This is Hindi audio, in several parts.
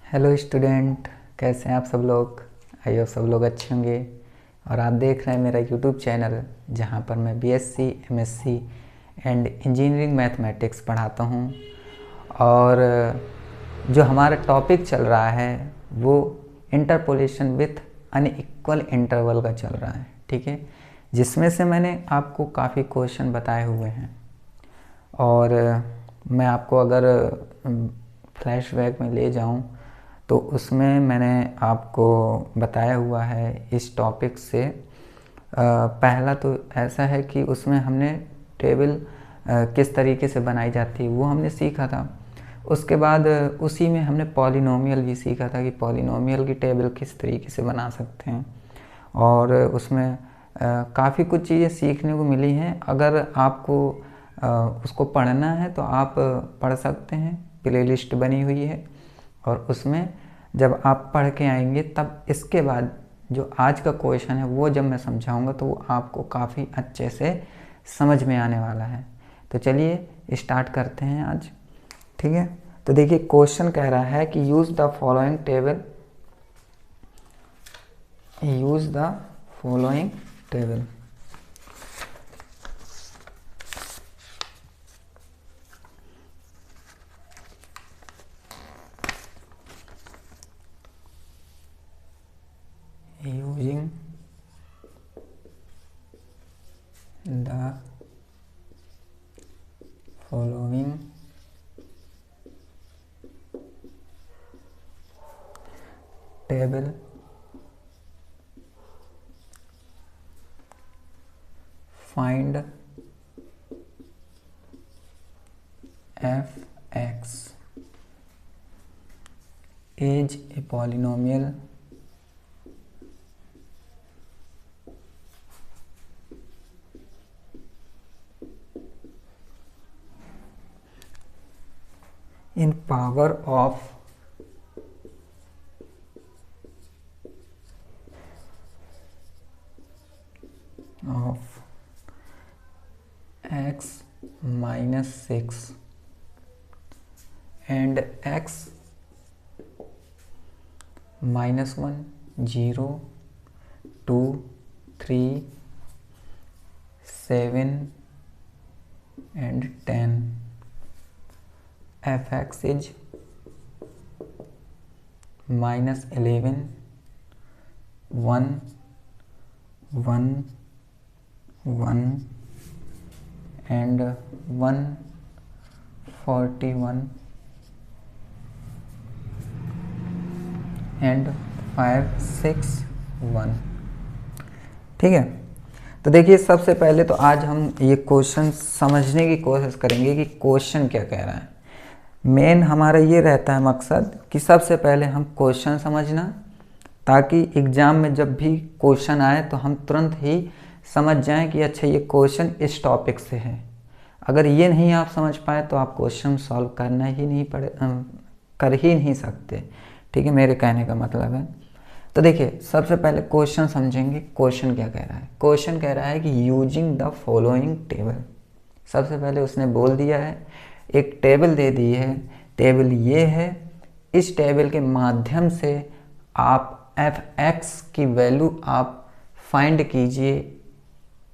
हेलो स्टूडेंट, कैसे हैं आप सब लोग। आई होप सब लोग अच्छे होंगे। और आप देख रहे हैं मेरा यूट्यूब चैनल जहां पर मैं BSc, MSc and engineering mathematics पढ़ाता हूं। और जो हमारा टॉपिक चल रहा है वो इंटरपोलेशन विथ अनइक्वल इंटरवल का चल रहा है, ठीक है। जिसमें से मैंने आपको काफ़ी क्वेश्चन बताए हुए हैं। और मैं आपको अगर फ्लैशबैक में ले जाऊं तो उसमें मैंने आपको बताया हुआ है इस टॉपिक से। पहला तो ऐसा है कि उसमें हमने टेबल किस तरीके से बनाई जाती है वो हमने सीखा था। उसके बाद उसी में हमने पॉलिनोमियल भी सीखा था कि पॉलिनोमियल की टेबल किस तरीके से बना सकते हैं। और उसमें काफ़ी कुछ चीज़ें सीखने को मिली हैं। अगर आपको उसको पढ़ना है तो आप पढ़ सकते हैं, प्लेलिस्ट बनी हुई है। और उसमें जब आप पढ़ के आएंगे तब इसके बाद जो आज का क्वेश्चन है वो जब मैं समझाऊंगा तो वो आपको काफ़ी अच्छे से समझ में आने वाला है। तो चलिए स्टार्ट करते हैं आज, ठीक है। तो देखिए क्वेश्चन कह रहा है कि use the following table, use the following table. using the following table find fx is a polynomial in power of x minus 6 and x minus 1 0 2 3 7 and 10. fx is minus 11 1 1 1 and 141 and 561, ठीक है। तो देखिए सबसे पहले तो आज हम ये क्वेश्चन समझने की कोशिश करेंगे कि क्वेश्चन क्या कह रहा है। मेन हमारा ये रहता है मकसद कि सबसे पहले हम क्वेश्चन समझना, ताकि एग्ज़ाम में जब भी क्वेश्चन आए तो हम तुरंत ही समझ जाएं कि अच्छा ये क्वेश्चन इस टॉपिक से है। अगर ये नहीं आप समझ पाए तो आप क्वेश्चन सॉल्व करना ही नहीं कर ही नहीं सकते, ठीक है। मेरे कहने का मतलब है। तो देखिए सबसे पहले क्वेश्चन समझेंगे। क्वेश्चन क्या कह रहा है। क्वेश्चन कह रहा है कि यूजिंग द फॉलोइंग टेबल। सबसे पहले उसने बोल दिया है, एक टेबल दे दी है। टेबल ये है, इस टेबल के माध्यम से आप fx की वैल्यू आप फाइंड कीजिए।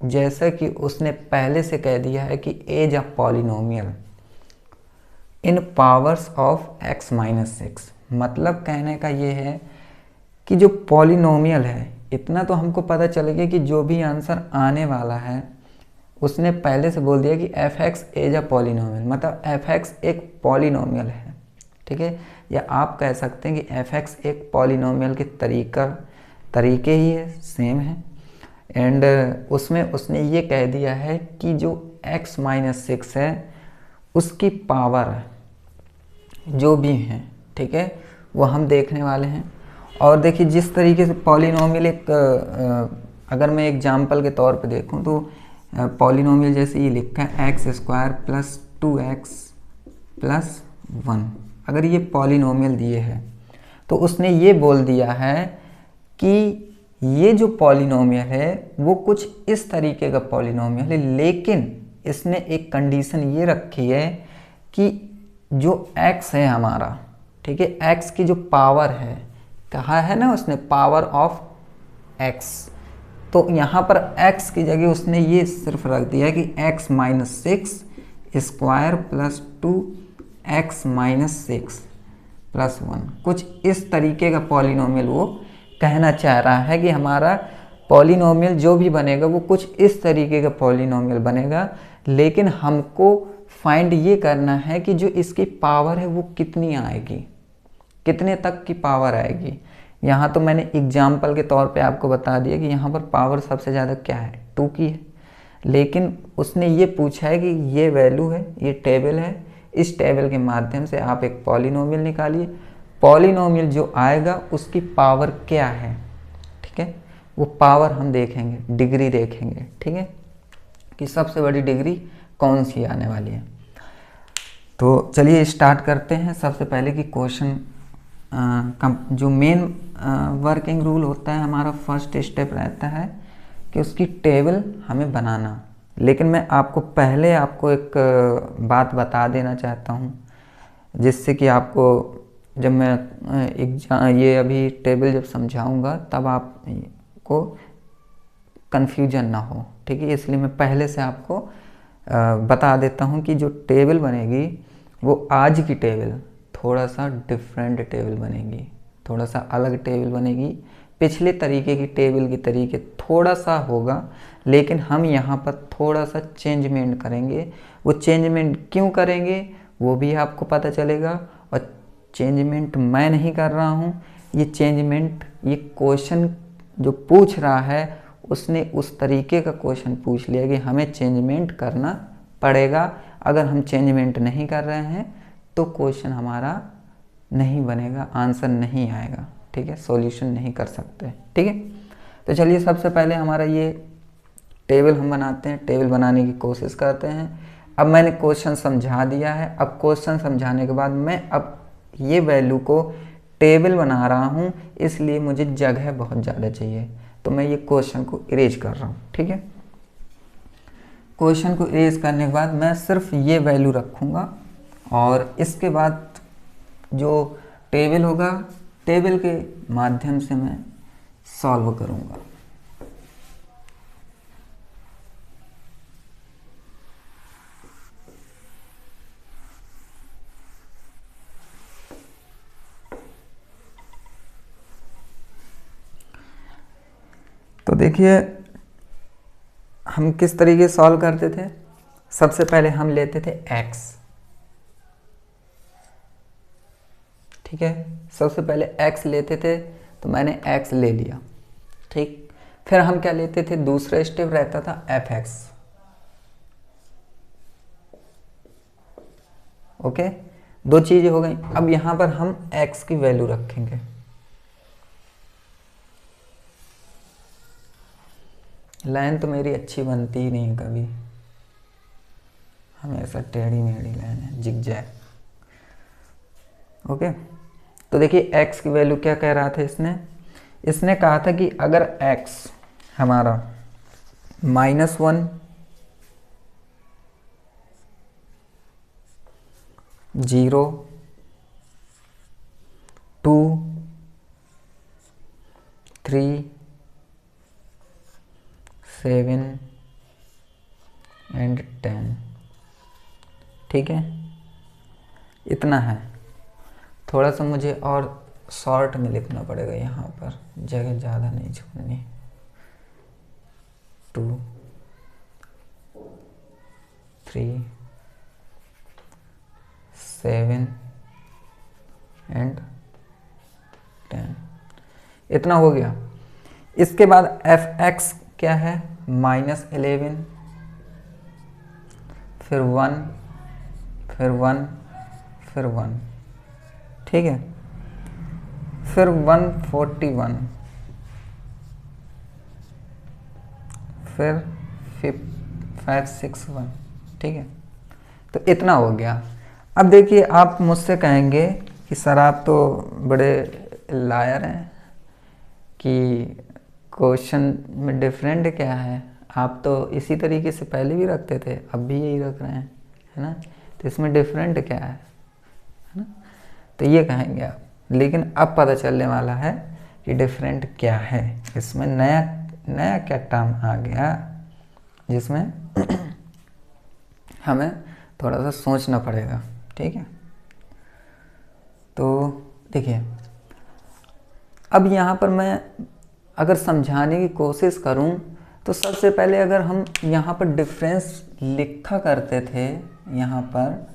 जैसा कि उसने पहले से कह दिया है कि as a polynomial in powers of x minus 6। मतलब कहने का ये है कि जो पॉलिनोमियल है, इतना तो हमको पता चलेगा कि जो भी आंसर आने वाला है उसने पहले से बोल दिया कि fx एज अ पॉलिनोमियल, मतलब fx एक पॉलिनोमियल है, ठीक है। या आप कह सकते हैं कि fx एक पॉलिनोमियल के तरीके ही है, सेम है। एंड उसमें उसने ये कह दिया है कि जो x माइनस 6 है उसकी पावर जो भी है, ठीक है, वो हम देखने वाले हैं। और देखिए जिस तरीके से पॉलिनोमियल एक अगर मैं एग्जाम्पल के तौर पे देखूं तो पॉलिनोमियल जैसे ये लिखा है x square plus 2x plus 1। अगर ये पॉलिनोमियल दिए है तो उसने ये बोल दिया है कि ये जो पॉलिनोमियल है वो कुछ इस तरीके का पॉलिनोमियल है, लेकिन इसने एक कंडीशन ये रखी है कि जो x है हमारा, ठीक है। x की जो पावर है, कहा है ना उसने पावर ऑफ x, तो यहाँ पर x की जगह उसने ये सिर्फ रख दिया कि x minus 6 square plus 2x minus 6 plus 1, कुछ इस तरीके का पॉलिनोमियल वो कहना चाह रहा है कि हमारा पॉलिनोमियल जो भी बनेगा वो कुछ इस तरीके का पॉलिनोमियल बनेगा, लेकिन हमको फाइंड ये करना है कि जो इसकी पावर है वो कितनी आएगी, कितने तक की पावर आएगी। यहाँ तो मैंने एग्जाम्पल के तौर पे आपको बता दिया कि यहाँ पर पावर सबसे ज़्यादा क्या है, 2 की है, लेकिन उसने ये पूछा है कि ये वैल्यू है, ये टेबल है, इस टेबल के माध्यम से आप एक पॉलिनोमियल निकालिए, पॉलिनोमियल जो आएगा उसकी पावर क्या है, ठीक है। वो पावर हम देखेंगे, डिग्री देखेंगे, ठीक है, कि सबसे बड़ी डिग्री कौन सी आने वाली है। तो चलिए स्टार्ट करते हैं। सबसे पहले कि क्वेश्चन जो मेन वर्किंग रूल होता है हमारा, फर्स्ट स्टेप रहता है कि उसकी टेबल हमें बनाना। लेकिन मैं आपको पहले एक बात बता देना चाहता हूँ, जिससे कि आपको जब मैं ये अभी टेबल जब समझाऊंगा तब आपको कन्फ्यूजन ना हो, ठीक है। इसलिए मैं पहले से आपको बता देता हूँ कि जो टेबल बनेगी वो आज की टेबल थोड़ा सा डिफरेंट टेबल बनेगी, थोड़ा सा अलग टेबल बनेगी। पिछले तरीके की टेबल की तरीके थोड़ा सा होगा, लेकिन हम यहाँ पर थोड़ा सा चेंजमेंट करेंगे। वो चेंजमेंट क्यों करेंगे वो भी आपको पता चलेगा। और चेंजमेंट मैं नहीं कर रहा हूँ, ये चेंजमेंट ये क्वेश्चन जो पूछ रहा है उसने उस तरीके का क्वेश्चन पूछ लिया कि हमें चेंजमेंट करना पड़ेगा। अगर हम चेंजमेंट नहीं कर रहे हैं तो क्वेश्चन हमारा नहीं बनेगा, आंसर नहीं आएगा, ठीक है, सॉल्यूशन नहीं कर सकते, ठीक है। तो चलिए सबसे पहले हमारा ये टेबल हम बनाते हैं, टेबल बनाने की कोशिश करते हैं। अब मैंने क्वेश्चन समझा दिया है। अब क्वेश्चन समझाने के बाद मैं अब ये वैल्यू को टेबल बना रहा हूँ, इसलिए मुझे जगह बहुत ज़्यादा चाहिए, तो मैं ये क्वेश्चन को इरेज कर रहा हूँ, ठीक है। क्वेश्चन को इरेज करने के बाद मैं सिर्फ ये वैल्यू रखूँगा और इसके बाद जो टेबल होगा टेबल के माध्यम से मैं सॉल्व करूँगा। तो देखिए हम किस तरीके से सॉल्व करते थे। सबसे पहले हम लेते थे x, ठीक है, सबसे पहले x लेते थे, तो मैंने x ले लिया, ठीक। फिर हम क्या लेते थे, दूसरा स्टेप रहता था fx, ओके, दो चीजें हो गई। अब यहां पर हम x की वैल्यू रखेंगे। लाइन तो मेरी अच्छी बनती ही नहीं कभी, हमेशा टेढ़ी मेढ़ी लाइन है, जिगजैग, ओके। तो देखिए x की वैल्यू क्या कह रहा था इसने कहा था कि अगर x हमारा -1, 0, 2, 3, 7 एंड 10, ठीक है, इतना है। थोड़ा सा मुझे और शॉर्ट में लिखना पड़ेगा, यहाँ पर जगह ज़्यादा नहीं छोड़नी। 2, 3, 7 एंड 10, इतना हो गया। इसके बाद fx क्या है, -11, फिर 1, फिर 1, फिर 1, ठीक है, फिर 141, फिर 561, ठीक है। तो इतना हो गया। अब देखिए आप मुझसे कहेंगे कि सर आप तो बड़े लायर हैं कि क्वेश्चन में डिफरेंट क्या है, आप तो इसी तरीके से पहले भी रखते थे, अब भी यही रख रहे हैं, है ना, तो इसमें डिफरेंट क्या है ना। तो ये कहेंगे आप। लेकिन अब पता चलने वाला है कि डिफरेंट क्या है, इसमें नया नया क्या टर्म आ गया जिसमें हमें थोड़ा सा सोचना पड़ेगा। ठीक है, तो देखिए अब यहाँ पर मैं अगर समझाने की कोशिश करूँ तो सबसे पहले अगर हम यहाँ पर डिफरेंस लिखा करते थे यहाँ पर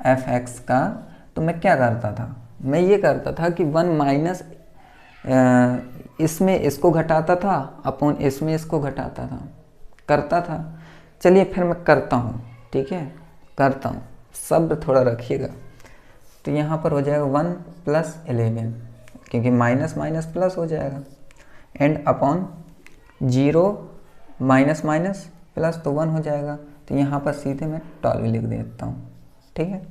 f(x) का, तो मैं क्या करता था, मैं ये करता था कि 1 माइनस इसमें इसको घटाता था अपॉन इसमें इसको घटाता था, करता था। चलिए फिर मैं करता हूँ, ठीक है, करता हूँ, सब्र थोड़ा रखिएगा। तो यहाँ पर हो जाएगा 1 + 11, क्योंकि माइनस माइनस प्लस हो जाएगा, and upon 0 minus minus plus तो 1 हो जाएगा। तो यहाँ पर सीधे मैं 12 लिख देता हूँ। ठीक है,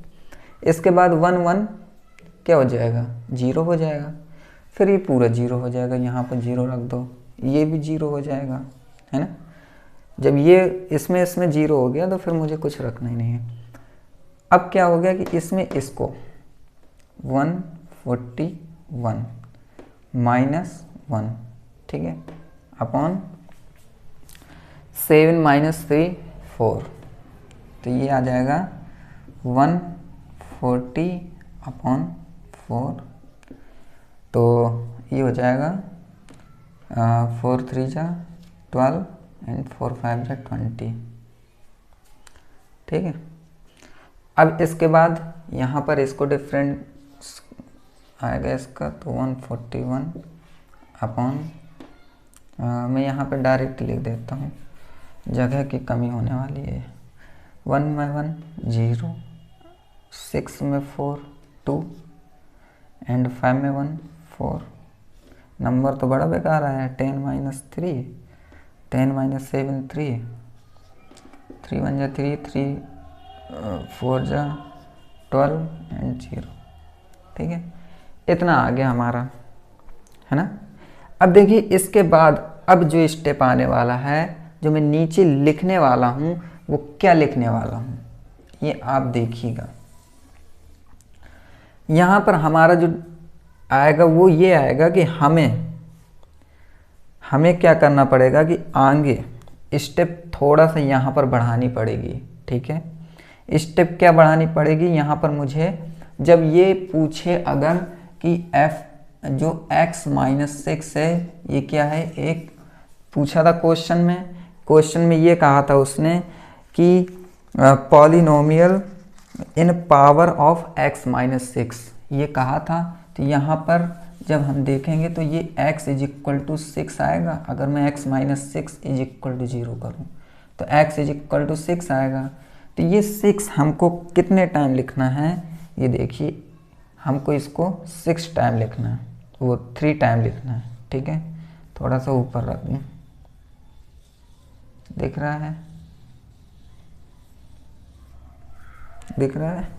इसके बाद 1 1 क्या हो जाएगा, 0 हो जाएगा, फिर ये पूरा 0 हो जाएगा, यहाँ पर 0 रख दो, ये भी 0 हो जाएगा, है ना। जब ये इसमें 0 हो गया तो फिर मुझे कुछ रखना ही नहीं है। अब क्या हो गया कि इसमें इसको 141 माइनस 1, ठीक है, अपॉन 7 माइनस 3 4, तो ये आ जाएगा 140 अपॉन 4, तो ये हो जाएगा 4 3 जा 12 एंड 4 5 जा 20। ठीक है, अब इसके बाद यहाँ पर इसको डिफरेंस आएगा इसका, तो 141 अपॉन मैं यहाँ पर डायरेक्ट लिख देता हूँ, जगह की कमी होने वाली है। 1 में 1 0, 6 में 4 2 एंड 5 में 1 4। नंबर तो बड़ा बेकार आया है, 10 माइनस 3, 10 माइनस 7 3, 3 1 जा 3, 3 4 जा 12 एंड 0। ठीक है, इतना आ गया हमारा, है ना। अब देखिए इसके बाद अब जो स्टेप आने वाला है, जो मैं नीचे लिखने वाला हूँ, वो क्या लिखने वाला हूँ ये आप देखिएगा। यहाँ पर हमारा जो आएगा वो ये आएगा कि हमें क्या करना पड़ेगा कि आगे स्टेप थोड़ा सा यहाँ पर बढ़ानी पड़ेगी। ठीक है, स्टेप क्या बढ़ानी पड़ेगी, यहाँ पर मुझे जब ये पूछे अगर कि f जो x माइनस 6 है, ये क्या है, एक पूछा था क्वेश्चन में ये कहा था उसने कि polynomial in power of x minus 6 ये कहा था। तो यहाँ पर जब हम देखेंगे तो ये x इज इक्वल टू 6 आएगा। अगर मैं x minus 6 is equal to 0 करूँ तो x इज इक्वल टू 6 आएगा। तो ये 6 हमको कितने टाइम लिखना है, ये देखिए, हमको इसको 6 टाइम लिखना है, वो 3 टाइम लिखना है। ठीक है, थोड़ा सा ऊपर रख दूँ, दिख रहा है, दिख रहा है।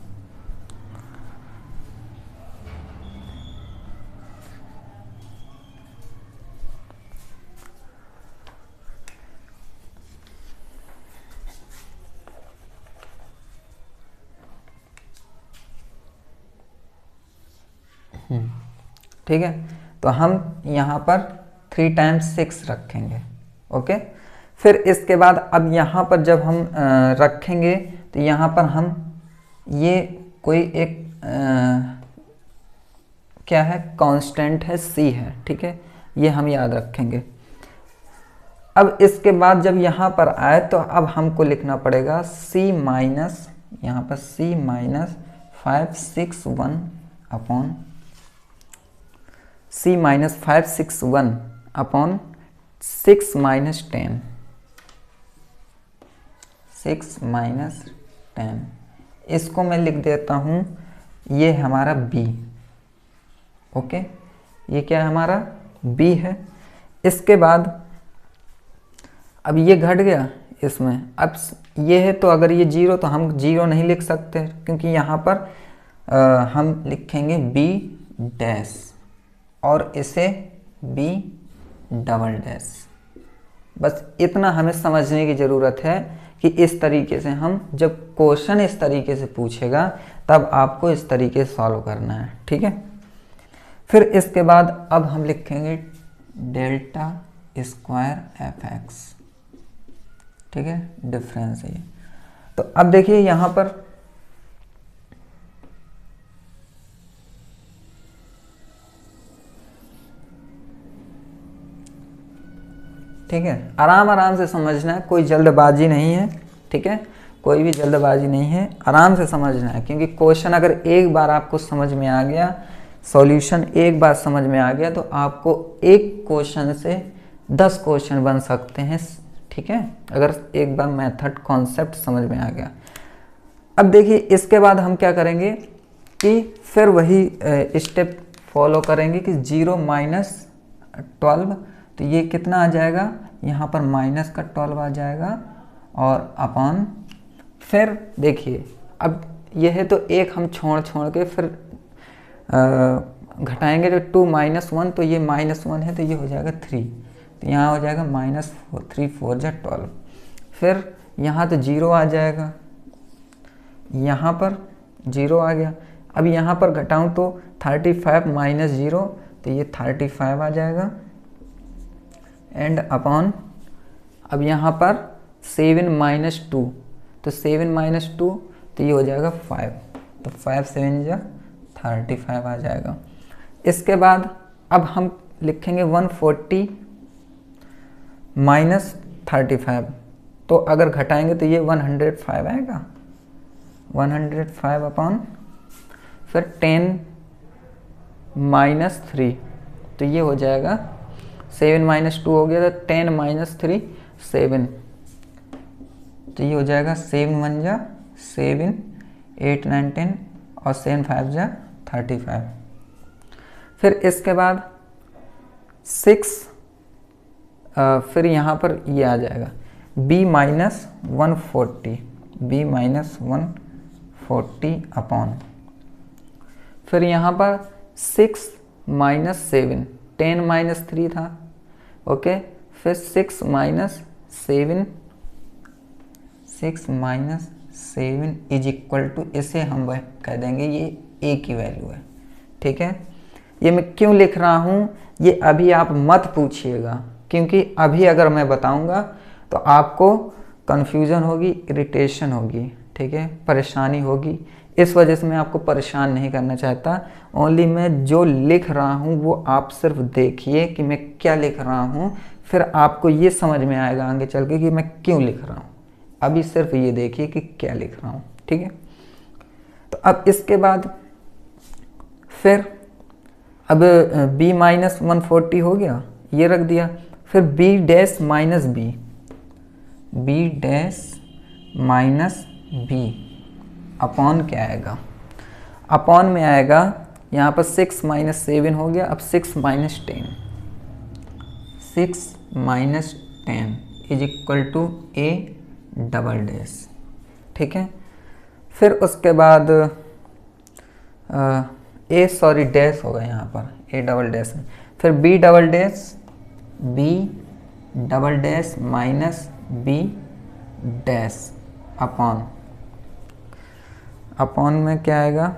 ठीक है, तो हम यहाँ पर 3 टाइम्स 6 रखेंगे। ओके, फिर इसके बाद अब यहाँ पर जब हम रखेंगे तो यहाँ पर हम ये कोई एक क्या है, कांस्टेंट है, c है। ठीक है, ये हम याद रखेंगे। अब इसके बाद जब यहाँ पर आए तो अब हमको लिखना पड़ेगा c माइनस, यहाँ पर c minus 561 upon c minus 561 upon 6 minus 10, 6 minus 10, इसको मैं लिख देता हूँ, ये हमारा b। ओके, ये क्या है, हमारा b है। इसके बाद अब ये घट गया इसमें, अब ये है, तो अगर ये 0 तो हम 0 नहीं लिख सकते, क्योंकि यहाँ पर हम लिखेंगे b डैश और इसे b डबल डैश। बस इतना हमें समझने की ज़रूरत है कि इस तरीके से हम जब क्वेश्चन इस तरीके से पूछेगा तब आपको इस तरीके से सॉल्व करना है, ठीक है। फिर इसके बाद अब हम लिखेंगे डेल्टा स्क्वायर एफ एक्स, ठीक है, डिफरेंस है ये। तो अब देखिए यहाँ पर ठीक है, आराम आराम से समझना है, कोई जल्दबाजी नहीं है, ठीक है, कोई भी जल्दबाजी नहीं है, आराम से समझना है। क्योंकि क्वेश्चन अगर एक बार आपको समझ में आ गया, सॉल्यूशन एक बार समझ में आ गया, तो आपको एक क्वेश्चन से 10 क्वेश्चन बन सकते हैं, ठीक है, अगर एक बार मेथड कॉन्सेप्ट समझ में आ गया। अब देखिए इसके बाद हम क्या करेंगे कि फिर वही स्टेप फॉलो करेंगे कि 0 - 12, तो ये कितना आ जाएगा, यहाँ पर माइनस का 12 आ जाएगा और अपॉन, फिर देखिए अब यह है तो एक हम छोड़ के फिर घटाएंगे, तो 2 - 1, तो ये -1 है तो ये हो जाएगा 3, तो यहाँ हो जाएगा -3 4 जा 12। फिर यहाँ तो 0 आ जाएगा, यहाँ पर 0 आ गया। अब यहाँ पर घटाऊँ तो 35 - 0, तो ये 35 आ जाएगा एंड अपॉन, अब यहाँ पर 7 - 2, तो 7 - 2, तो ये हो जाएगा 5, तो 5 7 जा 35 आ जाएगा। इसके बाद अब हम लिखेंगे 140 - 35, तो अगर घटाएंगे तो ये 105 आएगा, 105 अपॉन, फिर 10 - 3, तो ये हो जाएगा 7 - 2 हो गया, तो 10 - 3 7, तो ये हो जाएगा 7 1 जा 7, 8 9 10 और 7 5 जा 35। फिर इसके बाद 6, फिर यहाँ पर ये आ जाएगा b - 140, b - 140 अपॉन, फिर यहाँ पर 6 - 7, 10 - 3 था, ओके, फिर 6 - 7, 6 - 7 इज इक्वल टू, इसे हम वह कह देंगे ये a की वैल्यू है, ठीक है। ये मैं क्यों लिख रहा हूँ ये अभी आप मत पूछिएगा, क्योंकि अभी अगर मैं बताऊँगा तो आपको कन्फ्यूज़न होगी, इरिटेशन होगी, ठीक है, परेशानी होगी। इस वजह से मैं आपको परेशान नहीं करना चाहता। ओनली मैं जो लिख रहा हूँ वो आप सिर्फ देखिए कि मैं क्या लिख रहा हूँ, फिर आपको ये समझ में आएगा आगे चल के कि मैं क्यों लिख रहा हूँ। अभी सिर्फ ये देखिए कि क्या लिख रहा हूँ, ठीक है। तो अब इसके बाद फिर अब b - 140 हो गया, ये रख दिया, फिर b dash minus b, b dash minus b upon क्या आएगा, अपॉन में आएगा यहाँ पर 6 - 7 हो गया, अब 6 - 10, 6 - 10 is equal to a double dash, ठीक है। फिर उसके बाद डैश होगा यहाँ पर, a डबल डैश, फिर b double dash, b double dash minus b dash upon, upon में क्या आएगा,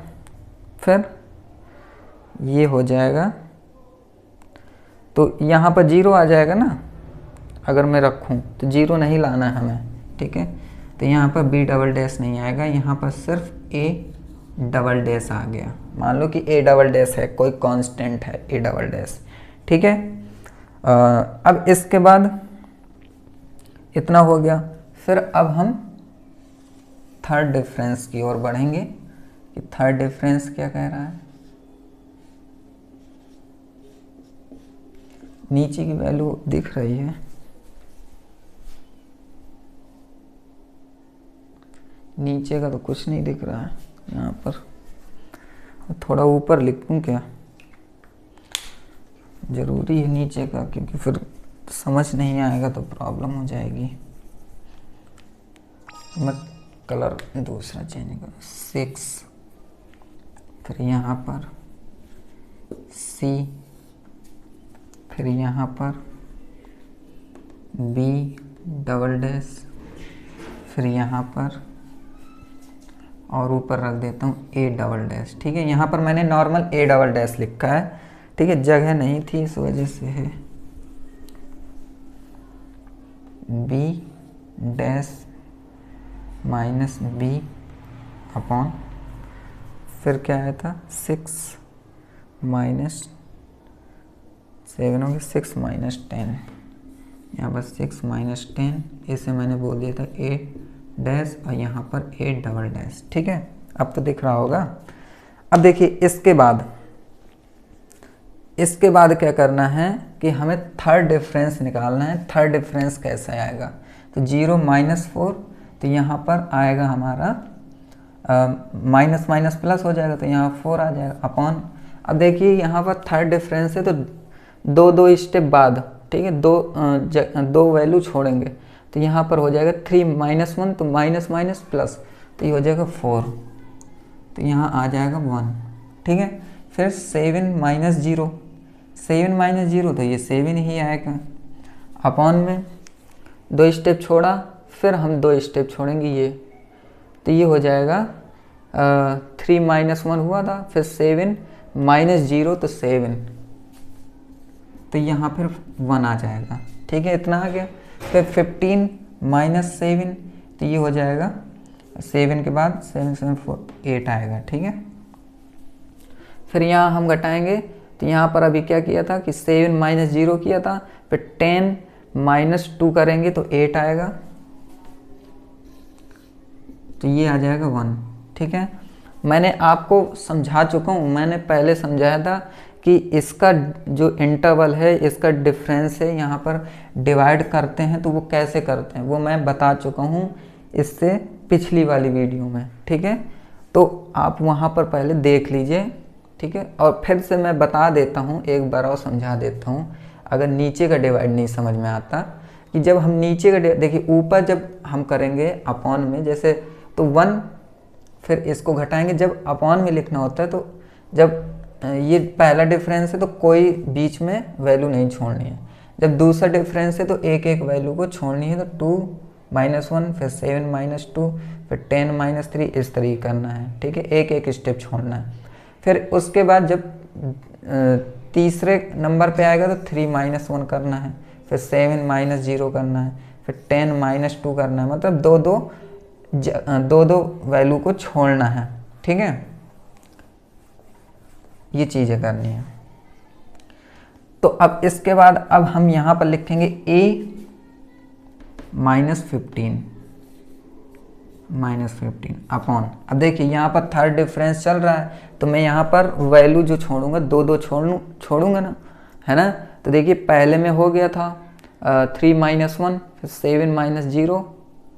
फिर ये हो जाएगा, तो यहाँ पर 0 आ जाएगा ना, अगर मैं रखूँ तो 0 नहीं लाना है हमें, ठीक है। तो यहाँ पर b डबल डैश नहीं आएगा, यहाँ पर सिर्फ a डबल डैश आ गया। मान लो कि a डबल डैश है, कोई कांस्टेंट है a डबल डैश, ठीक है। अब इसके बाद इतना हो गया, फिर अब हम थर्ड डिफरेंस की ओर बढ़ेंगे कि थर्ड डिफरेंस क्या कह रहा है। नीचे की वैल्यू दिख रही है, नीचे का तो कुछ नहीं दिख रहा है, यहाँ पर थोड़ा ऊपर लिखूँ क्या, ज़रूरी है नीचे का, क्योंकि फिर समझ नहीं आएगा तो प्रॉब्लम हो जाएगी। मैं कलर दूसरा चेंज करूँ, 6, फिर यहाँ पर C, फिर यहाँ पर B डबल डैश, फिर यहाँ पर और ऊपर रख देता हूँ ए डबल डैश। ठीक है, यहाँ पर मैंने नॉर्मल ए डबल डैश लिखा है। ठीक है, जगह नहीं थी इस वजह से है B dash minus B upon, फिर क्या आया था 6 माइनस 7 होगी 6 माइनस 10, यहाँ पर 6 माइनस 10, इसे मैंने बोल दिया था ए डैश और यहाँ पर ए डबल डैश। ठीक है, अब तो दिख रहा होगा। अब देखिए इसके बाद क्या करना है कि हमें थर्ड डिफरेंस निकालना है। थर्ड डिफरेंस कैसे आएगा, तो 0 माइनस 4, तो यहाँ पर आएगा हमारा माइनस माइनस प्लस हो जाएगा, तो यहाँ 4 आ जाएगा अपॉन। अब देखिए यहाँ पर थर्ड डिफरेंस है तो दो स्टेप बाद, ठीक है, दो वैल्यू छोड़ेंगे, तो यहाँ पर हो जाएगा 3 माइनस 1, तो माइनस माइनस प्लस, तो ये हो जाएगा 4, तो यहाँ आ जाएगा 1। ठीक है, फिर 7 माइनस 0, 7 माइनस 0 तो ये 7 ही आएगा अपॉन में 2 स्टेप छोड़ा, फिर हम 2 स्टेप छोड़ेंगे ये, तो ये हो जाएगा 3 माइनस 1 हुआ था, फिर 7 माइनस 0 तो 7, तो यहाँ फिर 1 आ जाएगा। ठीक है, इतना आ गया। फिर 15 माइनस 7, तो ये हो जाएगा 7 के बाद 7 7 4 8 आएगा। ठीक है, फिर यहाँ हम घटाएंगे, तो यहाँ पर अभी क्या किया था कि 7 माइनस 0 किया था, फिर 10 माइनस 2 करेंगे तो 8 आएगा, तो ये आ जाएगा 1। ठीक है, मैंने आपको समझा चुका हूँ, मैंने पहले समझाया था कि इसका जो इंटरवल है, इसका डिफरेंस है, यहाँ पर डिवाइड करते हैं तो वो कैसे करते हैं वो मैं बता चुका हूँ इससे पिछली वाली वीडियो में। ठीक है, तो आप वहाँ पर पहले देख लीजिए। ठीक है, और फिर से मैं बता देता हूँ, एक बार और समझा देता हूँ, अगर नीचे का डिवाइड नहीं समझ में आता, कि जब हम नीचे का देखिए ऊपर जब हम करेंगे अपॉन में जैसे तो 1, फिर इसको घटाएंगे, जब अपॉन में लिखना होता है तो जब ये पहला डिफरेंस है तो कोई बीच में वैल्यू नहीं छोड़नी है, जब दूसरा डिफरेंस है तो एक एक वैल्यू को छोड़नी है, तो 2 माइनस 1, फिर 7 माइनस 2, फिर 10 माइनस 3, इस तरीके करना है। ठीक है, एक एक स्टेप छोड़ना है। फिर उसके बाद जब तीसरे नंबर पे आएगा तो 3 माइनस 1 करना है, फिर 7 माइनस 0 करना है, फिर 10 माइनस 2 करना है, मतलब दो दो वैल्यू को छोड़ना है। ठीक है, ये चीज़ें करनी है। तो अब इसके बाद अब हम यहाँ पर लिखेंगे a माइनस 15 अपॉन। अब देखिए यहाँ पर थर्ड डिफरेंस चल रहा है, तो मैं यहाँ पर वैल्यू जो छोड़ूंगा दो छोड़ूंगा ना, है ना। तो देखिए पहले में हो गया था 3 माइनस 1, फिर 7 माइनस 0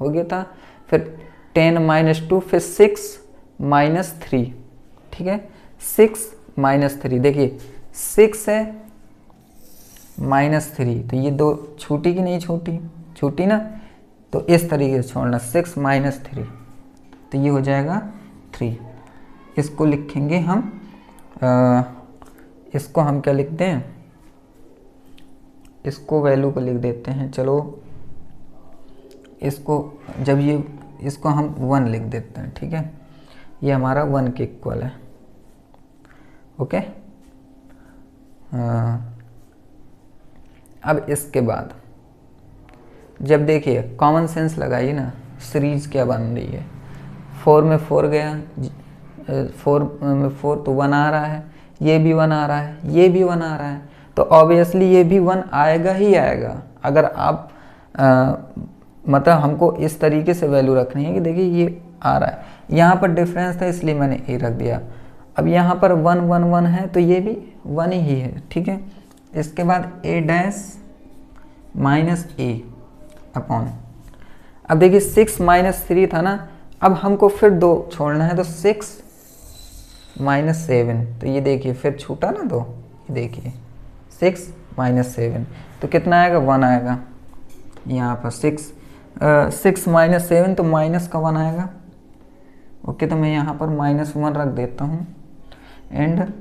हो गया था, फिर 10 माइनस 2, फिर 6 माइनस 3। ठीक है, 6 माइनस 3, देखिए 6 है माइनस 3, तो ये दो छूटी कि नहीं छूटी ना, तो इस तरीके से छोड़ना, 6 माइनस 3, तो ये हो जाएगा 3। इसको लिखेंगे हम इसको हम क्या लिखते हैं, इसको वैल्यू को लिख देते हैं, चलो इसको जब ये इसको हम 1 लिख देते हैं। ठीक है, ये हमारा 1 के इक्वल है। ओके, अब इसके बाद जब देखिए कॉमन सेंस लगाइए ना, सीरीज क्या बन रही है, 4 में 4 गया, 4 में 4 तो 1 आ रहा है, ये भी 1 आ रहा है, ये भी 1 आ रहा है, तो ऑब्वियसली ये भी 1 आएगा ही आएगा। अगर आप मतलब हमको इस तरीके से वैल्यू रखनी है कि देखिए ये आ रहा है, यहाँ पर डिफरेंस था इसलिए मैंने ए रख दिया। अब यहाँ पर 1 1 1 है तो ये भी 1 ही है। ठीक है, इसके बाद a dash minus a upon. अब देखिए 6 माइनस 3 था ना, अब हमको फिर 2 छोड़ना है, तो 6 माइनस 7, तो ये देखिए फिर छूटा ना 2, ये देखिए 6 माइनस 7, तो कितना आएगा 1 आएगा। यहाँ पर 6 माइनस 7 तो माइनस का 1 आएगा। ओके, तो मैं यहाँ पर -1 रख देता हूँ, एंड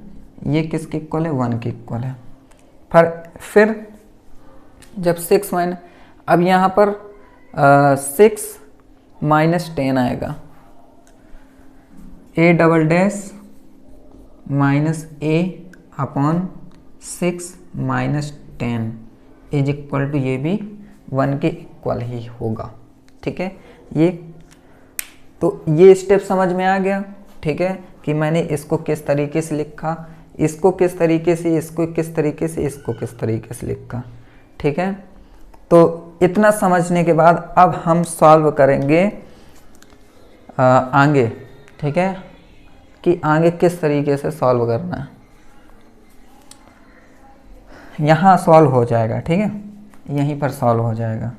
ये किसके इक्वल है, 1 के इक्वल है। फिर जब 6 माइनस, अब यहाँ पर 6 -10 आएगा। a double dash minus a upon 6 -10 is equal to, ये भी 1 के इक्वल ही होगा। ठीक है, ये स्टेप समझ में आ गया। ठीक है, कि मैंने इसको किस तरीके से लिखा, इसको किस तरीके से, इसको किस तरीके से, इसको किस तरीके से लिखा। ठीक है, तो इतना समझने के बाद अब हम सॉल्व करेंगे आगे। ठीक है, कि आगे किस तरीके से सॉल्व करना है, यहाँ सॉल्व हो जाएगा। ठीक है, यहीं पर सॉल्व हो जाएगा।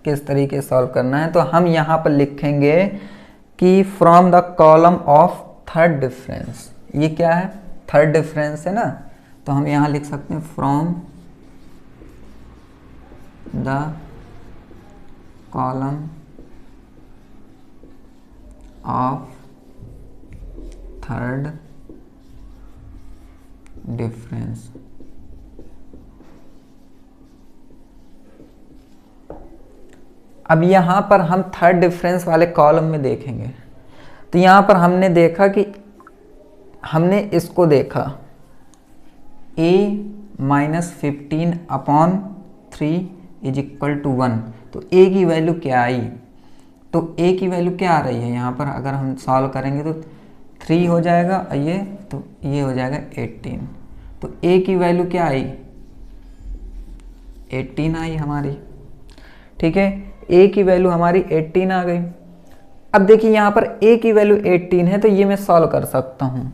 किस तरीके से सॉल्व करना है, तो हम यहाँ पर लिखेंगे कि from the column of third difference. ये क्या है, थर्ड डिफरेंस है ना, तो हम यहाँ लिख सकते हैं from the column of third difference. अब यहाँ पर हम थर्ड डिफरेंस वाले कॉलम में देखेंगे, तो यहाँ पर हमने देखा कि हमने इसको देखा a -15 upon 3 is equal to 1। तो a की वैल्यू क्या आई, तो a की वैल्यू क्या आ रही है यहाँ पर, अगर हम सॉल्व करेंगे तो 3 हो जाएगा, ये तो ये हो जाएगा 18। तो a की वैल्यू क्या आई, 18 आई हमारी। ठीक है, a की वैल्यू हमारी 18 आ गई। अब देखिए यहाँ पर a की वैल्यू 18 है, तो ये मैं सॉल्व कर सकता हूँ।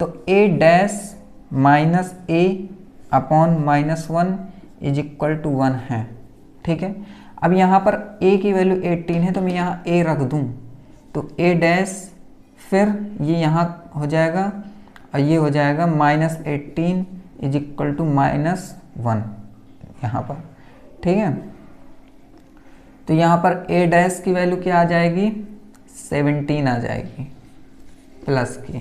तो a dash minus a upon -1 is equal to 1 है। ठीक है, अब यहाँ पर a की वैल्यू 18 है, तो मैं यहाँ a रख दूँ, तो a डैश, फिर ये यहाँ हो जाएगा और ये हो जाएगा -18 इज इक्वल टू -1 यहाँ पर। ठीक है, तो यहाँ पर a डैश की वैल्यू क्या आ जाएगी, 17 आ जाएगी प्लस की।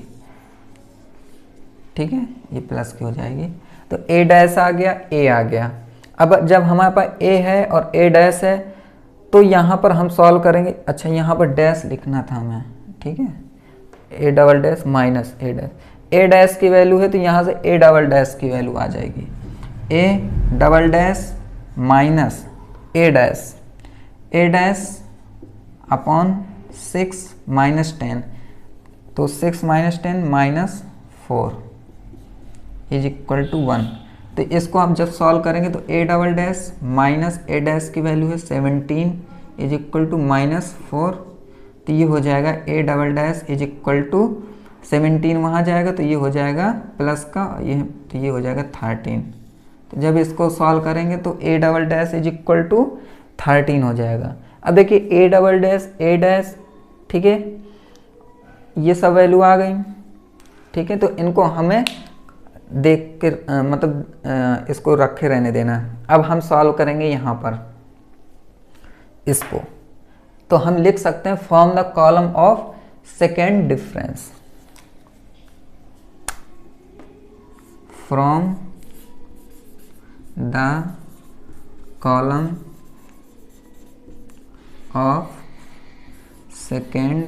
ठीक है, ये प्लस की हो जाएगी, तो a डैश आ गया, a आ गया। अब जब हमारे पास a है और a डैश है, तो यहाँ पर हम सॉल्व करेंगे। अच्छा, यहाँ पर डैश लिखना था हमें। ठीक है, a double dash minus a dash, a dash की वैल्यू है, तो यहाँ से a डबल डैश की वैल्यू आ जाएगी, a double dash minus a dash, a dash upon 6 -10, तो 6 -10 -4 इज इक्वल टू 1। तो इसको आप जब सॉल्व करेंगे तो a double dash minus a dash की वैल्यू है 17 इज इक्वल टू -4, तो ये हो जाएगा a double dash is equal to 17 वहाँ जाएगा, तो ये हो जाएगा प्लस का, तो ये हो जाएगा 13। तो जब इसको सॉल्व करेंगे तो a double dash is equal to 13 हो जाएगा। अब देखिए a double dash a dash, ठीक है, ये सब वैल्यू आ गई। ठीक है, तो इनको हमें देख कर इसको रखे रहने देना। अब हम सॉल्व करेंगे यहाँ पर इसको, तो हम लिख सकते हैं from the column of second difference, from the column of second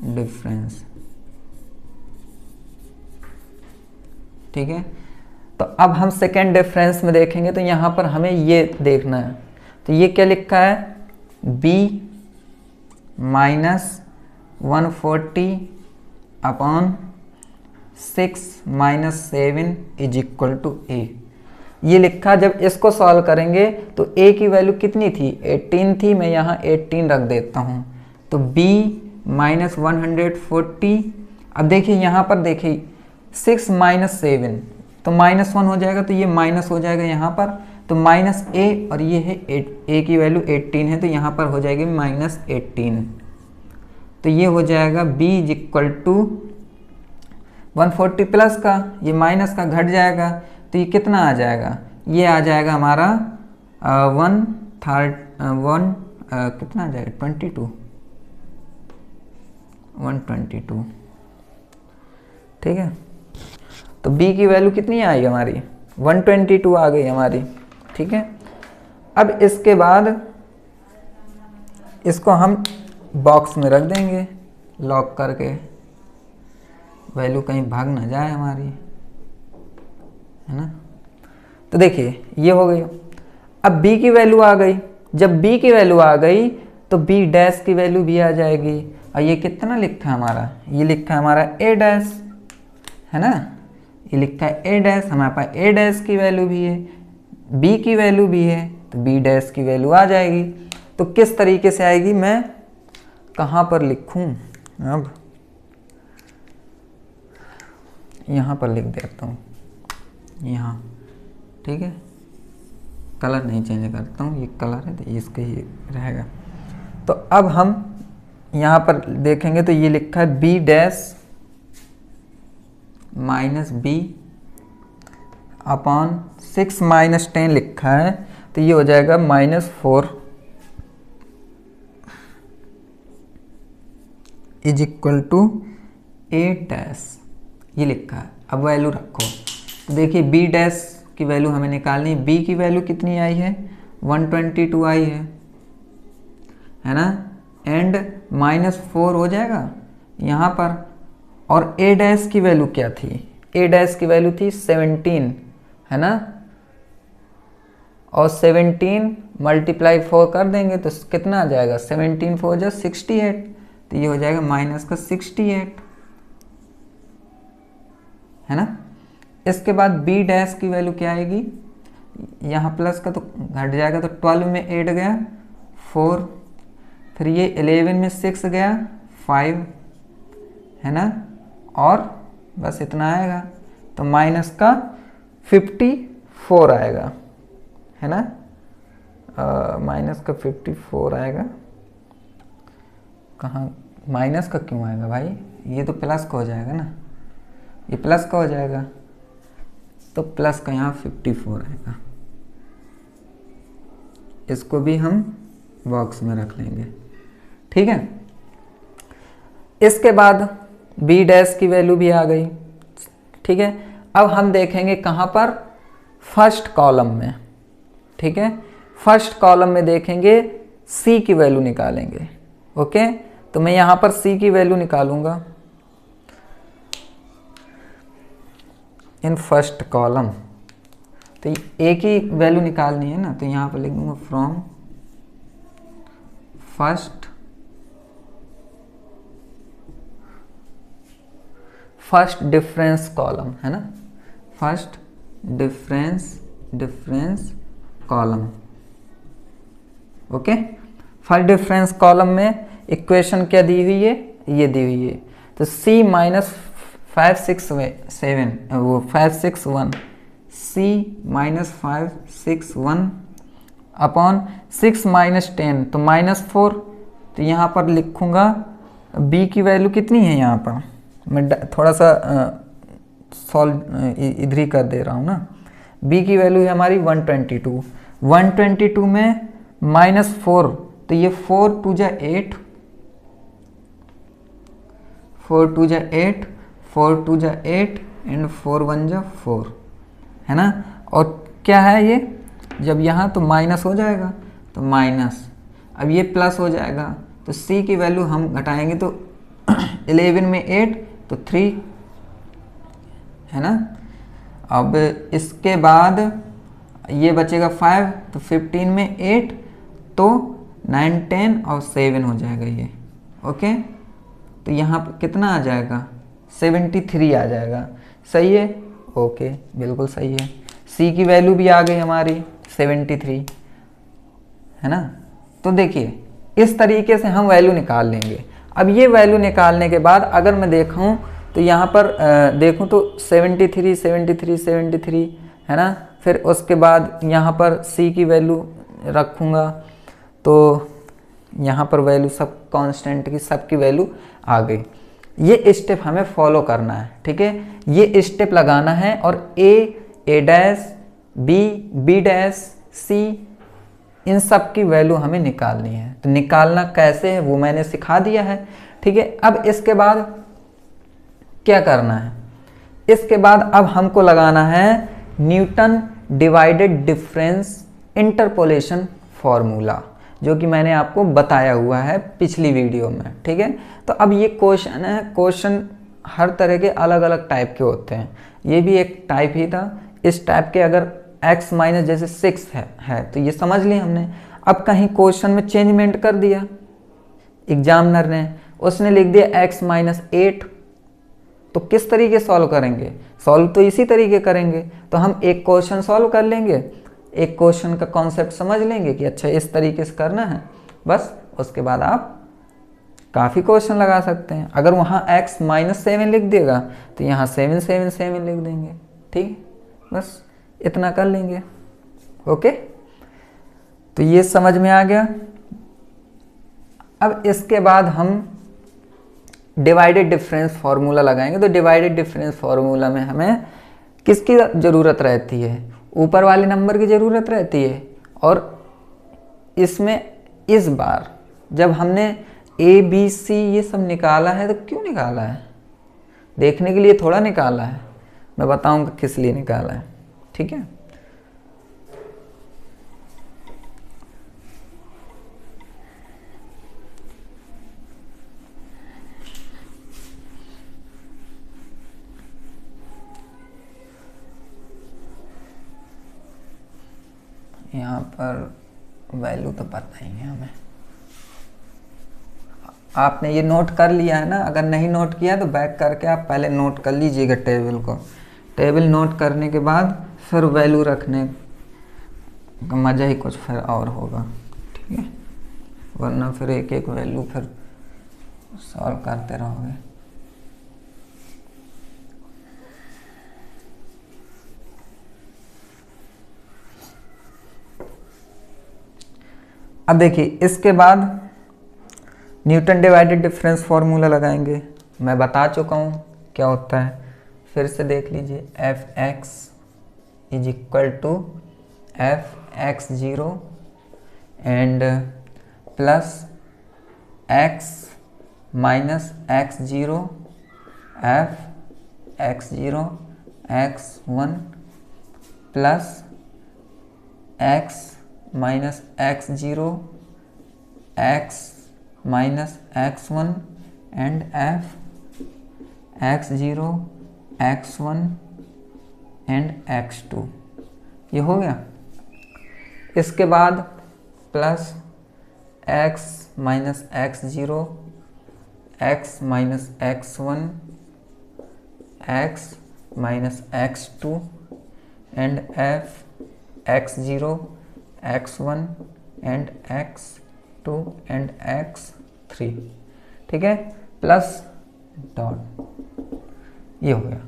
difference. ठीक है, तो अब हम सेकेंड डिफरेंस में देखेंगे, तो यहाँ पर हमें ये देखना है। तो ये क्या लिखा है, b -140 upon 6 -7 is equal to a, ये लिखा। जब इसको सॉल्व करेंगे तो a की वैल्यू कितनी थी, 18 थी, मैं यहाँ 18 रख देता हूँ। तो b -140, अब देखिए यहाँ पर देखिए 6 -7, तो -1 हो जाएगा, तो ये माइनस हो जाएगा यहाँ पर, तो -a, और ये है a की वैल्यू 18 है, तो यहाँ पर हो जाएगी -18। तो ये हो जाएगा b is equal to 140 plus का, ये माइनस का घट जाएगा, तो ये कितना आ जाएगा, ये आ जाएगा हमारा कितना आ जाएगा 122। ठीक है, तो b की वैल्यू कितनी आई हमारी 122 आ गई हमारी, ठीक है। अब इसके बाद इसको हम बॉक्स में रख देंगे लॉक करके, वैल्यू कहीं भाग ना जाए हमारी, है ना। तो देखिए ये हो गई। अब b की वैल्यू आ गई, जब b की वैल्यू आ गई तो b डैश की वैल्यू भी आ जाएगी। और ये कितना लिखा है हमारा, ये लिखा है हमारा a डैश, है ना, ये लिखा है a डैश, हमारे पास a डैश की वैल्यू भी है, b की वैल्यू भी है, तो b डैश की वैल्यू आ जाएगी। तो किस तरीके से आएगी, मैं कहाँ पर लिखूं, अब यहाँ पर लिख देता हूँ, यहाँ, ठीक है। कलर नहीं चेंज करता हूँ, ये कलर है तो इसके ही रहेगा। तो अब हम यहाँ पर देखेंगे तो ये लिखा है b dash minus B upon 6 minus 10 लिखा है, तो ये हो जाएगा -4 इज इक्वल टू 8 डैश, ये लिखा है। अब वैल्यू रखो, तो देखिए b डैश की वैल्यू हमें निकालनी है। b की वैल्यू कितनी आई है, 122 आई है ना, एंड -4 हो जाएगा यहाँ पर। और a डैश की वैल्यू क्या थी, a डैश की वैल्यू थी 17, है ना, और 17 मल्टीप्लाई 4 कर देंगे तो कितना आ जाएगा, 17 4 जा 68, तो ये हो जाएगा माइनस का 68, है ना। इसके बाद b डैश की वैल्यू क्या आएगी, यहाँ प्लस का तो घट जाएगा, तो 12 में 8 गया 4, फिर ये 11 में 6 गया 5, है ना, और बस इतना आएगा, तो माइनस का 54 आएगा, है ना, माइनस का 54 आएगा। कहाँ माइनस का क्यों आएगा भाई, ये तो प्लस का हो जाएगा ना, ये प्लस का हो जाएगा, तो प्लस का यहाँ 54 आएगा। इसको भी हम बॉक्स में रख लेंगे, ठीक है। इसके बाद b डैश की वैल्यू भी आ गई, ठीक है। अब हम देखेंगे कहाँ पर, फर्स्ट कॉलम में, ठीक है। फर्स्ट कॉलम में देखेंगे c की वैल्यू निकालेंगे, ओके। तो मैं यहाँ पर c की वैल्यू निकालूंगा इन फर्स्ट कॉलम, तो a की वैल्यू निकालनी है ना, तो यहाँ पर लिख दूंगा फ्रॉम फर्स्ट डिफरेंस कॉलम, है ना, first difference column, okay. First difference column में इक्वेशन क्या दी हुई है, ये दी हुई है, तो c माइनस 561 वो 561 c माइनस 561 अपॉन 6 माइनस 10, तो -4, तो यहाँ पर लिखूँगा b की वैल्यू कितनी है, यहाँ पर मैं थोड़ा सा सॉल्व इधर ही कर दे रहा हूँ ना। b की वैल्यू है हमारी 122 में -4, तो ये 4 2 जा 8, 4 2 जा 8, 4 2 जा 8 एंड 4 1 जा 4, है ना। और क्या है ये, जब यहाँ तो माइनस हो जाएगा तो माइनस, अब ये प्लस हो जाएगा, तो c की वैल्यू हम घटाएंगे तो 11 में 8 तो 3, है ना। अब इसके बाद ये बचेगा 5, तो 15 में 8 तो 9 10 और 7 हो जाएगा ये, ओके। तो यहाँ पर कितना आ जाएगा, 73 आ जाएगा, सही है, ओके, बिल्कुल सही है। c की वैल्यू भी आ गई हमारी 73, है ना। तो देखिए इस तरीके से हम वैल्यू निकाल लेंगे। अब ये वैल्यू निकालने के बाद अगर मैं देखूं तो यहाँ पर देखूं तो 73 73 73, है ना। फिर उसके बाद यहाँ पर c की वैल्यू रखूँगा, तो यहाँ पर वैल्यू सब कांस्टेंट की सबकी वैल्यू आ गई। ये स्टेप हमें फॉलो करना है, ठीक है, ये स्टेप लगाना है, और a dash b dash c इन सब की वैल्यू हमें निकालनी है। तो निकालना कैसे है वो मैंने सिखा दिया है, ठीक है। अब इसके बाद क्या करना है, इसके बाद अब हमको लगाना है Newton divided difference interpolation formula, जो कि मैंने आपको बताया हुआ है पिछली वीडियो में, ठीक है। तो अब ये क्वेश्चन है, क्वेश्चन हर तरह के अलग अलग टाइप के होते हैं, ये भी एक टाइप ही था। इस टाइप के अगर x माइनस जैसे 6 है तो ये समझ लिया हमने। अब कहीं क्वेश्चन में चेंजमेंट कर दिया एग्जामिनर ने, उसने लिख दिया x माइनस 8, तो किस तरीके सॉल्व करेंगे? सॉल्व तो इसी तरीके करेंगे। तो हम एक क्वेश्चन सॉल्व कर लेंगे, एक क्वेश्चन का कॉन्सेप्ट समझ लेंगे कि अच्छा इस तरीके से करना है, बस उसके बाद आप काफ़ी क्वेश्चन लगा सकते हैं। अगर वहाँ x माइनस 7 लिख देगा तो यहाँ 7 7 7 लिख देंगे, ठीक है, बस इतना कर लेंगे। ओके, तो ये समझ में आ गया। अब इसके बाद हम डिवाइडेड डिफरेंस फार्मूला लगाएंगे। तो डिवाइडेड डिफरेंस फार्मूला में हमें किसकी ज़रूरत रहती है? ऊपर वाले नंबर की ज़रूरत रहती है। और इसमें इस बार जब हमने ए बी सी ये सब निकाला है, तो क्यों निकाला है? देखने के लिए थोड़ा निकाला है, मैं बताऊंगा किस लिए निकाला है, ठीक है। यहाँ पर वैल्यू तो पता ही है हमें, आपने ये नोट कर लिया है ना? अगर नहीं नोट किया तो बैक करके आप पहले नोट कर लीजिएगा टेबल को। टेबल नोट करने के बाद फिर वैल्यू रखने का मज़ा ही कुछ फिर और होगा, ठीक है, वरना फिर एक एक वैल्यू फिर सॉल्व करते रहोगे। अब देखिए, इसके बाद न्यूटन डिवाइडेड डिफरेंस फार्मूला लगाएंगे। मैं बता चुका हूँ क्या होता है, फिर से देख लीजिए। F x is equal to f x zero and plus x minus x zero f x zero x one plus x minus x zero x minus x one and f x zero x one and x two. ये हो गया। इसके बाद plus x minus x zero x minus x one x minus x two and f x zero x one and x two and x three, ठीक है, प्लस डॉट, ये हो गया।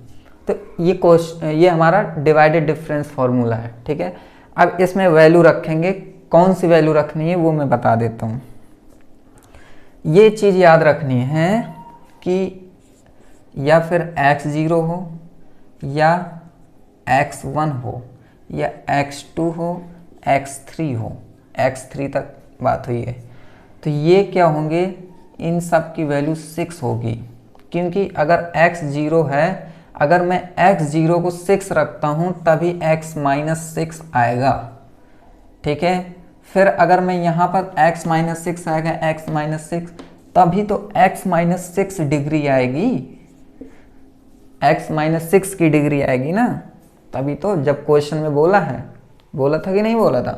तो ये हमारा डिवाइडेड डिफरेंस फार्मूला है, ठीक है। अब इसमें वैल्यू रखेंगे, कौन सी वैल्यू रखनी है वो मैं बता देता हूँ। ये चीज़ याद रखनी है कि या फिर x0 हो या x1 हो या x2 हो x3 हो, x3 तक बात हुई है। तो ये क्या होंगे, इन सब की वैल्यू 6 होगी, क्योंकि अगर x0 है, अगर मैं x0 को 6 रखता हूँ तभी x माइनस 6 आएगा, ठीक है। फिर अगर मैं यहाँ पर x माइनस 6 आएगा, x माइनस 6, तभी तो x माइनस 6 डिग्री आएगी, x माइनस 6 की डिग्री आएगी ना, तभी तो जब क्वेश्चन में बोला है, बोला था कि नहीं बोला था।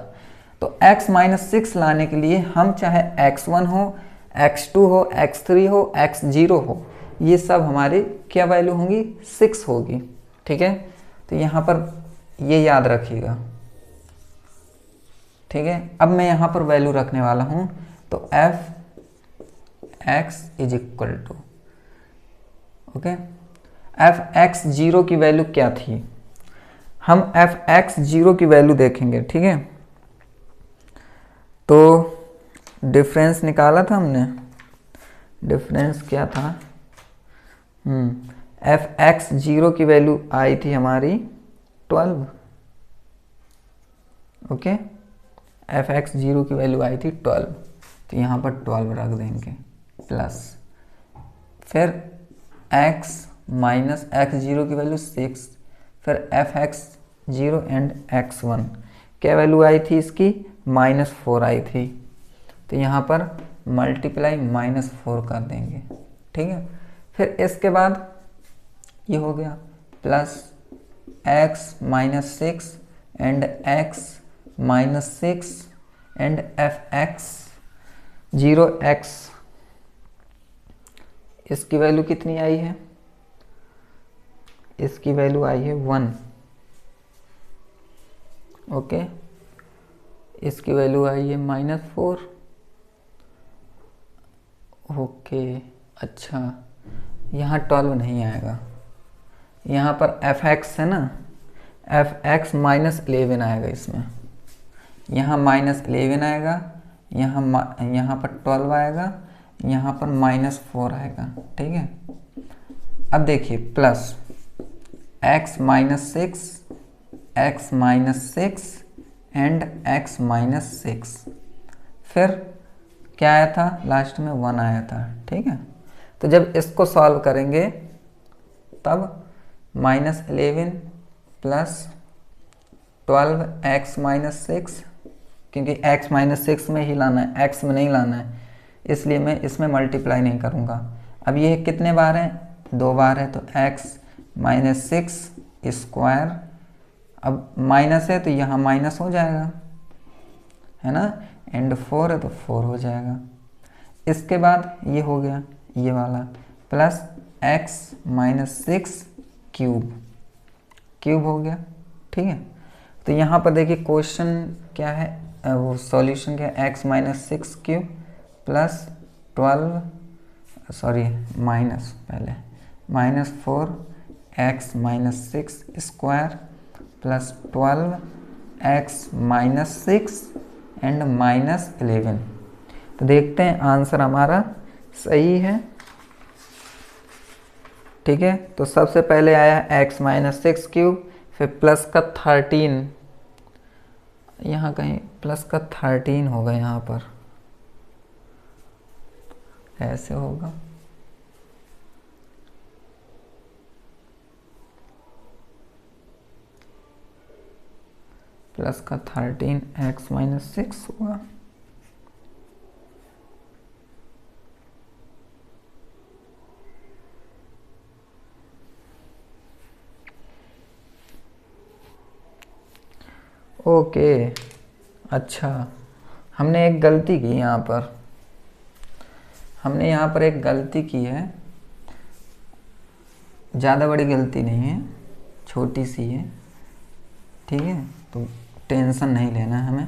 तो x माइनस 6 लाने के लिए हम चाहे x1 हो, x2 हो, x3 हो, x0 हो, ये सब हमारी क्या वैल्यू होंगी, 6 होगी, ठीक है। तो यहाँ पर ये याद रखिएगा, ठीक है। अब मैं यहाँ पर वैल्यू रखने वाला हूँ, तो f x is equal to, okay, f x zero की वैल्यू क्या थी, हम एफ एक्स जीरो की वैल्यू देखेंगे, ठीक है। तो डिफरेंस निकाला था हमने, डिफरेंस क्या था, एफ एक्स जीरो की वैल्यू आई थी हमारी 12, ओके, एफ एक्स जीरो की वैल्यू आई थी 12, तो यहाँ पर 12 रख देंगे, प्लस फिर x माइनस एक्स जीरो की वैल्यू 6, फिर एफ एक्स 0 एंड x1। क्या वैल्यू आई थी इसकी? -4 आई थी, तो यहाँ पर मल्टीप्लाई -4 कर देंगे, ठीक है। फिर इसके बाद ये हो गया plus x-6 and x-6 and fx 0x, इसकी वैल्यू कितनी आई है? इसकी वैल्यू आई है 1, ओके। इसकी वैल्यू आई है -4, ओके। अच्छा, यहाँ 12 नहीं आएगा, यहाँ पर fx है ना, fx -11 आएगा इसमें, यहाँ -11 आएगा, यहाँ पर 12 आएगा, यहाँ पर -4 आएगा, ठीक है। अब देखिए प्लस x-6 एंड x-6, फिर क्या आया था? लास्ट में 1 आया था, ठीक है। तो जब इसको सॉल्व करेंगे तब -11 प्लस 12x-6, क्योंकि x-6 में ही लाना है, x में नहीं लाना है, इसलिए मैं इसमें मल्टीप्लाई नहीं करूँगा। अब ये कितने बार हैं? 2 बार है, तो x-6 स्क्वायर, अब माइनस है तो यहाँ माइनस हो जाएगा, है ना, एंड 4 है तो 4 हो जाएगा। इसके बाद ये हो गया ये वाला प्लस x-6 क्यूब हो गया, ठीक है। तो यहाँ पर देखिए क्वेश्चन क्या है, वो सॉल्यूशन क्या है, x-6 cube plus 12, sorry minus पहले -4 x-6 square plus 12 x-6 and -11। तो देखते हैं आंसर हमारा सही है, ठीक है। तो सबसे पहले आया x-6 क्यूब, फिर प्लस का 13, यहाँ कहीं प्लस का 13 होगा, यहाँ पर ऐसे होगा, प्लस का 13 x-6 होगा, ओके। अच्छा, हमने एक गलती की यहाँ पर, हमने यहाँ पर एक गलती की है, ज़्यादा बड़ी गलती नहीं है, छोटी सी है, ठीक है। तो टेंशन नहीं लेना है हमें।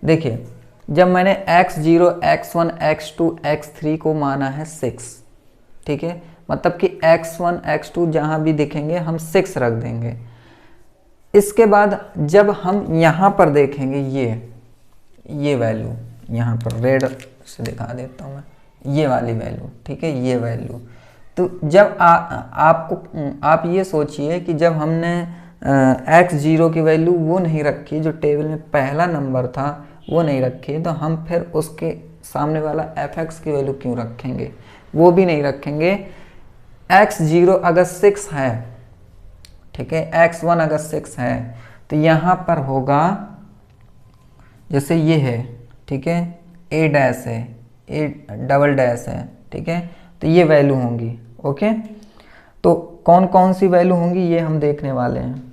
देखिए जब मैंने x0, x1, x2, x3 को माना है 6, ठीक है, मतलब कि x1, x2 जहाँ भी दिखेंगे हम 6 रख देंगे। इसके बाद जब हम यहाँ पर देखेंगे ये वैल्यू, यहाँ पर रेड से दिखा देता हूँ मैं, ये वाली वैल्यू, ठीक है, ये वैल्यू। तो जब आप ये सोचिए कि जब हमने x0 की वैल्यू वो नहीं रखी, जो टेबल में पहला नंबर था वो नहीं रखी, तो हम फिर उसके सामने वाला fx की वैल्यू क्यों रखेंगे? वो भी नहीं रखेंगे। x0 अगर 6 है, ठीक है, x1 अगर 6 है, तो यहाँ पर होगा, जैसे ये है, ठीक है, a डैश है, a डबल डैश है, ठीक है, तो ये वैल्यू होंगी, ओके। तो कौन कौन सी वैल्यू होंगी ये हम देखने वाले हैं,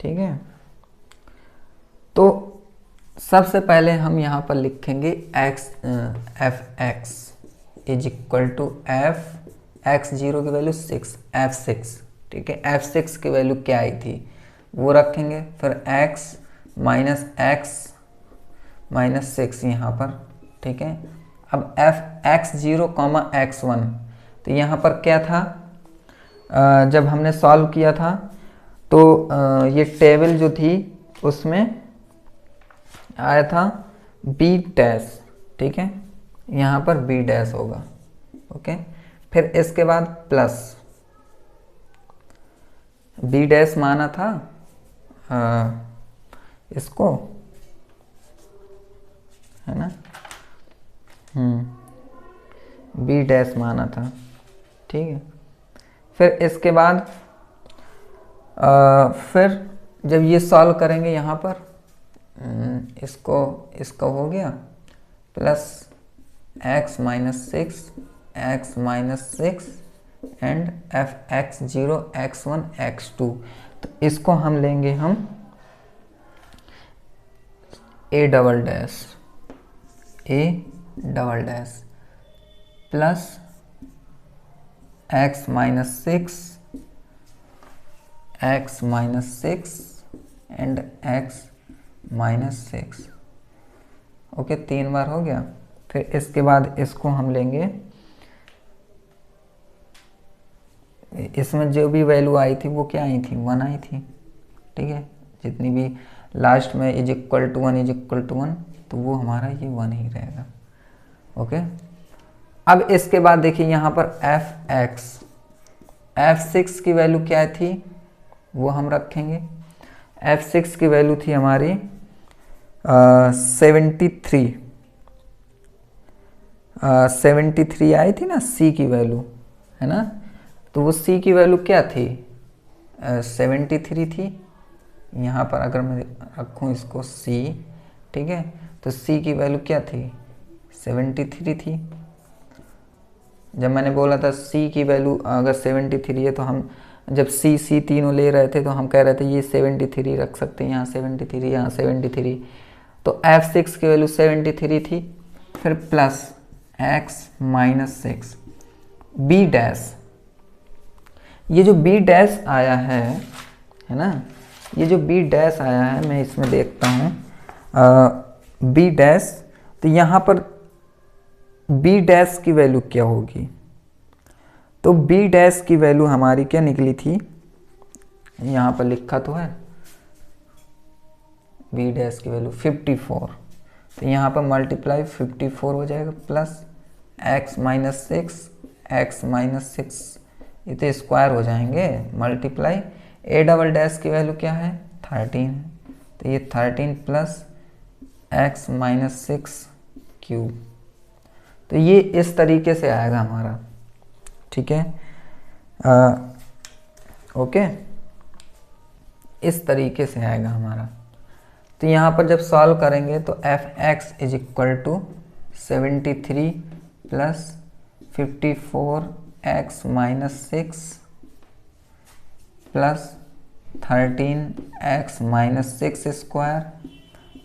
ठीक है। तो सबसे पहले हम यहाँ पर लिखेंगे fx is equal to x0 की वैल्यू 6, f6, ठीक है, f6 की वैल्यू क्या आई थी वो रखेंगे, फिर x-6 यहाँ पर, ठीक है। अब x0, x1, तो यहाँ पर क्या था, जब हमने सॉल्व किया था तो ये टेबल जो थी उसमें आया था b डैश, ठीक है, यहाँ पर b डैश होगा, ओके। फिर इसके बाद प्लस b डैश माना था इसको, है ना, b डैश माना था, ठीक है। फिर इसके बाद फिर जब ये सॉल्व करेंगे यहाँ पर इसको हो गया plus x minus 6 and f(x0) x1 x2, तो इसको हम लेंगे हम a double dash plus x minus 6 and x minus 6। Okay, 3 बार हो गया। फिर इसके बाद इसको हम लेंगे, इसमें जो भी वैल्यू आई थी वो क्या आई थी, 1 आई थी, ठीक है। जितनी भी लास्ट में इज इक्वल टू 1 तो वो हमारा ये 1 ही रहेगा। ओके, अब इसके बाद देखिए यहाँ पर f6 की वैल्यू क्या थी वो हम रखेंगे। f6 की वैल्यू थी हमारी 73 आई थी ना, c की वैल्यू है ना, तो वो c की वैल्यू क्या थी, 73 थी। यहाँ पर अगर मैं रखूँ इसको c, ठीक है, तो c की वैल्यू क्या थी, 73 थी। जब मैंने बोला था c की वैल्यू अगर 73 है तो हम जब c तीनों ले रहे थे तो हम कह रहे थे ये 73 रख सकते हैं, यहाँ 73, यहाँ 73, तो f6 की वैल्यू 73 थी। फिर plus x minus 6 b dash, ये जो b डैश आया है ना, ये जो b डैश आया है मैं इसमें देखता हूँ b डैश, तो यहाँ पर b डैश की वैल्यू क्या होगी, तो b डैश की वैल्यू हमारी क्या निकली थी, यहाँ पर लिखा तो है b डैश की वैल्यू 54, तो यहाँ पर मल्टीप्लाई 54 हो जाएगा प्लस x माइनस 6 ये तो स्क्वायर हो जाएंगे, मल्टीप्लाई a डबल डैश की वैल्यू क्या है 13, तो ये 13 प्लस x माइनस 6 क्यूब, तो ये इस तरीके से आएगा हमारा, ठीक है। ओके, इस तरीके से आएगा हमारा। तो यहाँ पर जब सॉल्व करेंगे तो f(x) is equal to 73 plus 54 x minus 6 plus 13 x minus 6 square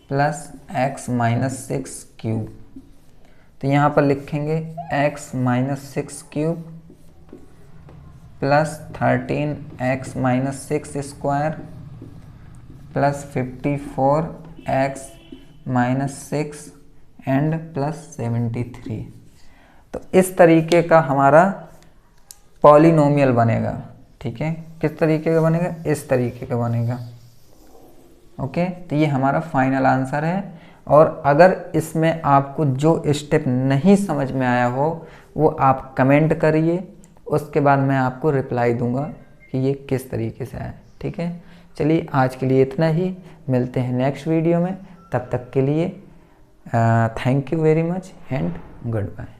plus x minus 6 cube, तो यहाँ पर लिखेंगे x minus 6 cube plus 13 x minus 6 square plus 54 x minus 6 and plus 73। तो इस तरीके का हमारा पॉलिनोमियल बनेगा, ठीक है। किस तरीके का बनेगा, इस तरीके का बनेगा। ओके, तो ये हमारा फाइनल आंसर है। और अगर इसमें आपको जो स्टेप नहीं समझ में आया हो वो आप कमेंट करिए, उसके बाद मैं आपको रिप्लाई दूंगा कि ये किस तरीके से आया, ठीक है। चलिए आज के लिए इतना ही, मिलते हैं नेक्स्ट वीडियो में, तब तक के लिए thank you very much and good bye.